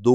2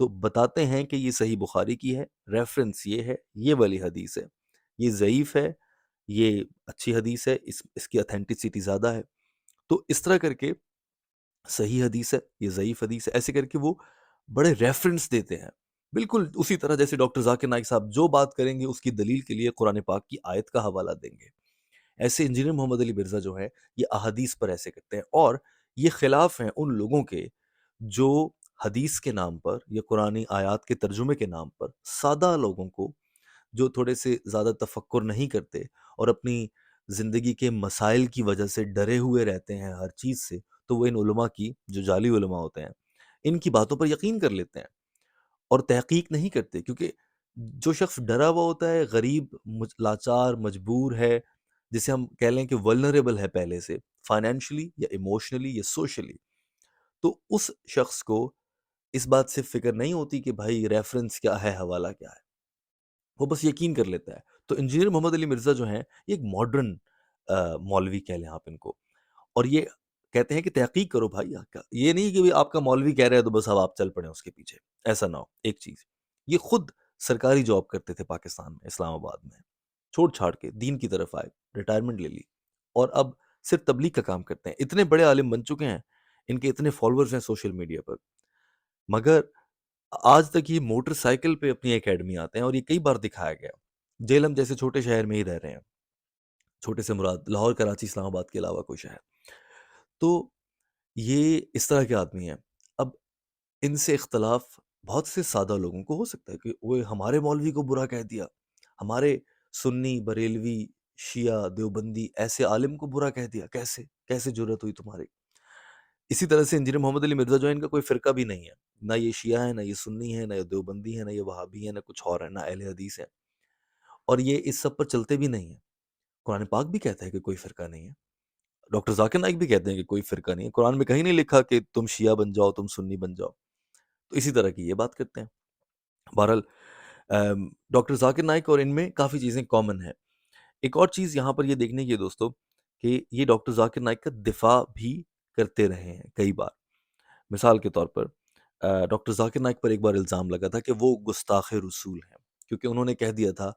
تو بتاتے ہیں کہ یہ صحیح بخاری کی ہے، ریفرنس یہ ہے، یہ والی حدیث ہے، یہ ضعیف ہے، یہ اچھی حدیث ہے، اس کی اتھینٹسٹی زیادہ ہے. تو اس طرح کر کے صحیح حدیث ہے، یہ ضعیف حدیث ہے، ایسے کر کے وہ بڑے ریفرنس دیتے ہیں. بالکل اسی طرح جیسے ڈاکٹر ذاکر نائک صاحب جو بات کریں گے اس کی دلیل کے لیے قرآن پاک کی آیت کا حوالہ دیں گے. ایسے انجینئر محمد علی مرزا جو ہے یہ احادیث پر ایسے کرتے ہیں، اور یہ خلاف ہیں ان لوگوں کے جو حدیث کے نام پر یا قرآنی آیات کے ترجمے کے نام پر سادہ لوگوں کو جو تھوڑے سے زیادہ تفکر نہیں کرتے اور اپنی زندگی کے مسائل کی وجہ سے ڈرے ہوئے رہتے ہیں ہر چیز سے، تو وہ ان علماء کی جو جعلی علماء ہوتے ہیں ان کی باتوں پر یقین کر لیتے ہیں اور تحقیق نہیں کرتے. کیونکہ جو شخص ڈرا ہوا ہوتا ہے، غریب، لاچار، مجبور ہے، جسے ہم کہہ لیں کہ ولنریبل ہے پہلے سے فائنینشلی یا ایموشنلی یا سوشلی، تو اس شخص کو اس بات سے فکر نہیں ہوتی کہ بھائی ریفرنس کیا ہے، حوالہ کیا ہے، وہ بس یقین کر لیتا ہے. تو انجینئر محمد علی مرزا جو ہیں یہ ایک ماڈرن مولوی کہہ لیں آپ ان کو، اور یہ کہتے ہیں کہ تحقیق کرو بھائی. یہ نہیں کہ آپ کا مولوی کہہ رہے ہیں تو بس اب آپ چل پڑیں اس کے پیچھے، ایسا نہ ہو. ایک چیز، یہ خود سرکاری جاب کرتے تھے پاکستان میں، اسلام آباد میں، چھوڑ چھاڑ کے دین کی طرف آئے، ریٹائرمنٹ لے لی، اور اب صرف تبلیغ کا کام کرتے ہیں. اتنے بڑے عالم بن چکے ہیں، ان کے اتنے فالوورز ہیں سوشل میڈیا پر، مگر آج تک یہ موٹر سائیکل پہ اپنی اکیڈمی آتے ہیں. اور یہ کئی بار دکھایا گیا. جیلم جیسے چھوٹے شہر میں ہی رہ رہے ہیں، چھوٹے سے مراد لاہور، کراچی، اسلام آباد کے علاوہ کوئی شہر. تو یہ اس طرح کے آدمی ہیں. اب ان سے اختلاف بہت سے سادہ لوگوں کو ہو سکتا ہے کہ وہ ہمارے مولوی کو برا کہہ دیا، ہمارے سنی، بریلوی، شیعہ، دیوبندی ایسے عالم کو برا کہہ دیا، کیسے جرأت ہوئی تمہاری. اسی طرح سے انجینئر محمد علی مرزا جو ہے ان کا کوئی فرقہ بھی نہیں ہے، نہ یہ شیعہ ہے، نہ یہ سنی ہے، نہ یہ دیوبندی ہے، نہ یہ وہابی ہے، نہ کچھ اور ہے، نہ اہل حدیث ہے، اور یہ اس سب پر چلتے بھی نہیں ہیں. قرآن پاک بھی کہتا ہے کہ کوئی فرقہ نہیں ہے، ڈاکٹر ذاکر نائک بھی کہتے ہیں کہ کوئی فرقہ نہیں ہے. قرآن میں کہیں نہیں لکھا کہ تم شیعہ بن جاؤ، تم سنی بن جاؤ. تو اسی طرح کی یہ بات کرتے ہیں. بہرحال ڈاکٹر ذاکر نائک اور ان میں کافی چیزیں کامن ہیں. ایک اور چیز یہاں پر یہ دیکھنے کی ہے دوستو کہ یہ ڈاکٹر ذاکر نائک کا دفاع بھی کرتے رہے ہیں کئی بار. مثال کے طور پر ڈاکٹر ذاکر نائک پر ایک بار الزام لگا تھا کہ وہ گستاخ رسول ہیں، کیونکہ انہوں نے کہہ دیا تھا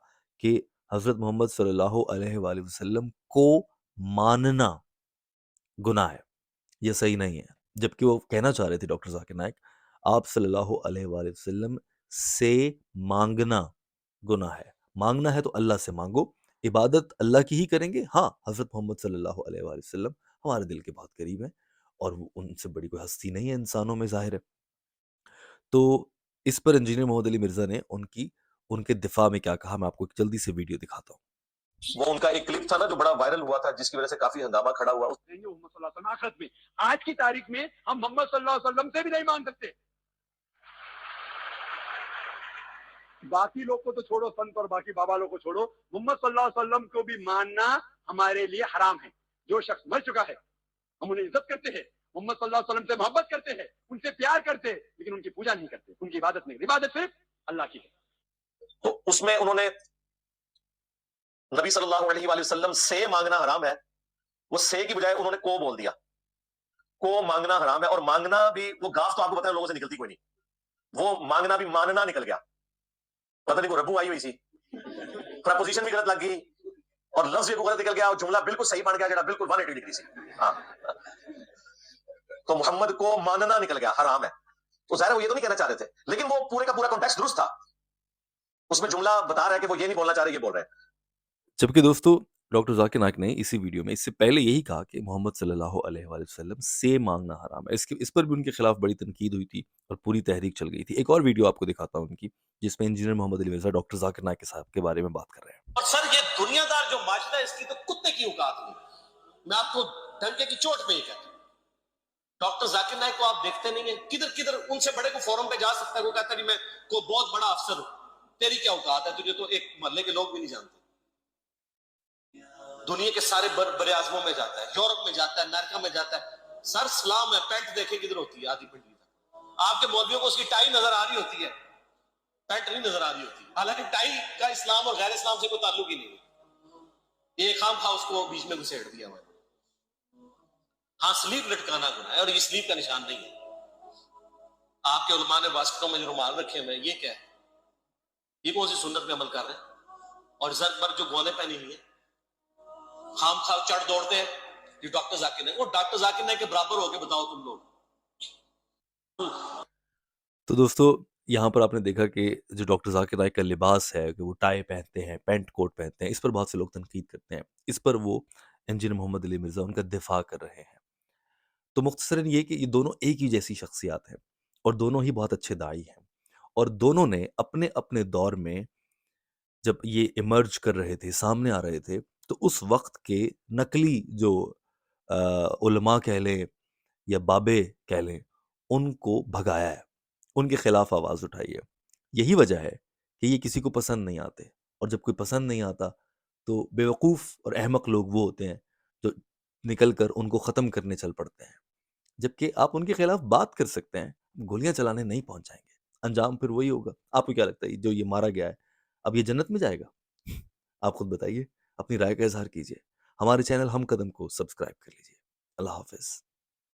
کہ حضرت محمد صلی اللہ علیہ وآلہ وسلم کو ماننا گناہ ہے، یہ صحیح نہیں ہے. جبکہ وہ کہنا چاہ رہے تھے ڈاکٹر ذاکر نائک آپ صلی اللہ علیہ وآلہ وسلم سے مانگنا گناہ ہے. مانگنا ہے تو اللہ سے مانگو، عبادت اللہ کی ہی کریں گے. ہاں، حضرت محمد صلی اللہ علیہ وآلہ وسلم ہمارے دل کے بہت قریب ہیں، اور وہ ان سے بڑی کوئی ہستی نہیں ہے انسانوں میں، ظاہر ہے. تو اس پر انجینئر محمد علی مرزا نے ان کے دفاع میں کیا کہا، میں آپ کو ایک جلدی سے ویڈیو دکھاتا ہوں. وہ ان کا ایک کلپ تھا نا جو بڑا وائرل ہوا تھا، جس کی وجہ سے کافی ہنگامہ کھڑا ہوا. محمد صلی اللہ علیہ وسلم آخرت میں، آج کی تاریخ میں ہم محمد صلی اللہ علیہ وسلم سے بھی نہیں مان سکتے. باقی لوگ کو تو چھوڑو، سنت اور باقی بابا لوگ کو چھوڑو، محمد صلی اللہ علیہ وسلم کو بھی ماننا ہمارے لیے حرام ہے. جو شخص مر چکا ہے ہم انہیں عزت کرتے ہیں، محمد صلی اللہ علیہ وسلم سے محبت کرتے ہیں، ان سے پیار کرتے ہیں، لیکن ان کی پوجا نہیں کرتے، ان کی عبادت نہیں. عبادت صرف اللہ کی ہے. تو اس میں انہوں نے نبی صلی اللہ علیہ وآلہ وسلم سے مانگنا حرام ہے، وہ سے کی بجائے انہوں نے کو بول دیا. کو مانگنا حرام ہے، اور مانگنا بھی وہ گاف تو آپ کو پتا ہے لوگوں سے نکلتی کوئی نہیں، وہ مانگنا بھی ماننا نکل گیا. پتہ نہیں کو ربو آئی ہوئی سی، پرپوزیشن بھی غلط لگ گئی اور لفظ بھی غلط نکل گیا اور جملہ بالکل صحیح بن گیا، جڑا بالکل 180 ڈگری سی. ہاں، تو محمد کو ماننا نکل گیا، حرام ہے. تو ظاہر وہ یہ تو نہیں کہنا چاہ رہے تھے، لیکن وہ پورے کا پورا کانٹیکسٹ درست تھا. اس میں جملہ بتا رہا ہے کہ وہ یہ نہیں بولنا چاہ رہے، یہ بول رہے ہیں. جبکہ دوستو ڈاکٹر ذاکر نائک نے اسی ویڈیو میں اس سے پہلے یہی کہا کہ محمد صلی اللہ علیہ وآلہ وسلم سے مانگنا حرام ہے. اس پر بھی ان کے خلاف بڑی تنقید ہوئی تھی اور پوری تحریک چل گئی تھی. ایک اور ویڈیو آپ کو دکھاتا ہوں ان کی، جس میں انجینئر محمد علی مرزا ڈاکٹر ذاکر نائک صاحب کے بارے میں بات کر رہے ہیں. اور سر یہ دنیا دار جو معاشرہ ہے اس کی تو کتے کی اوقات نہیں. میں آپ کو ڈنکے کی چوٹ پہ ہی کہتا ہوں، ڈاکٹر ذاکر نائک کو آپ دیکھتے نہیں ہیں، کدھر کدھر ان سے بڑے کو فورم پہ جا سکتا ہے، وہ کہتا ہے میں کوئی بہت بڑا افسر ہوں. تیری کیا اوقات ہے، تجھے تو ایک محلے کے لوگ بھی نہیں جانتے. دنیا کے سارے بڑے اعظموں میں جاتا ہے، یورپ میں جاتا ہے، امریکہ میں جاتا ہے. سر سلام ہے، پینٹ دیکھیں کدھر ہوتی ہے، آدھی پنڈی تک. آپ کے مولویوں کو اس کی ٹائی نظر آ رہی ہوتی ہے، پینٹ نہیں نظر آ رہی ہوتی. حالانکہ ٹائی کا اسلام اور غیر اسلام سے کوئی تعلق ہی نہیں ہے. ایک خام خواہ اس کو بیچ میں گھسیڑ دیا ہوا ہے. ہاں، سلیپ لٹکانا گناہ ہے اور یہ سلیپ کا نشان نہیں ہے. آپ کے علماء نے واسطوں میں جو رومال رکھے ہوئے ہیں یہ کیا ہے؟ یہ کون سی سنت پہ عمل کر رہے ہیں؟ اور زد پر جو گونے پہنی ہوئی ہیں خام خواہ چڑھ دوڑتے ہیں یہ ڈاکٹر ذاکر نے، وہ ڈاکٹر ذاکر نے کے برابر ہو کے بتاؤ تم لوگ. تو دوستو یہاں پر آپ نے دیکھا کہ جو ڈاکٹر ذاکر نائک کا لباس ہے کہ وہ ٹائی پہنتے ہیں، پینٹ کوٹ پہنتے ہیں، اس پر بہت سے لوگ تنقید کرتے ہیں. اس پر وہ انجینئر محمد علی مرزا ان کا دفاع کر رہے ہیں. تو مختصراً یہ کہ یہ دونوں ایک ہی جیسی شخصیات ہیں اور دونوں ہی بہت اچھے داعی ہیں، اور دونوں نے اپنے اپنے دور میں جب یہ ایمرج کر رہے تھے، سامنے آ رہے تھے، تو اس وقت کے نقلی جو علماء کہہ لیں یا بابے کہہ لیں، ان کو بھگایا ہے، ان کے خلاف آواز اٹھائی ہے. یہی وجہ ہے کہ یہ کسی کو پسند نہیں آتے، اور جب کوئی پسند نہیں آتا تو بیوقوف اور احمق لوگ وہ ہوتے ہیں جو نکل کر ان کو ختم کرنے چل پڑتے ہیں. جبکہ آپ ان کے خلاف بات کر سکتے ہیں، گولیاں چلانے نہیں پہنچ جائیں گے. انجام پھر وہی ہوگا. آپ کو کیا لگتا ہے جو یہ مارا گیا ہے اب یہ جنت میں جائے گا؟ آپ خود بتائیے، اپنی رائے کا اظہار کیجیے. ہمارے چینل ہم قدم کو سبسکرائب کر لیجیے. اللہ حافظ.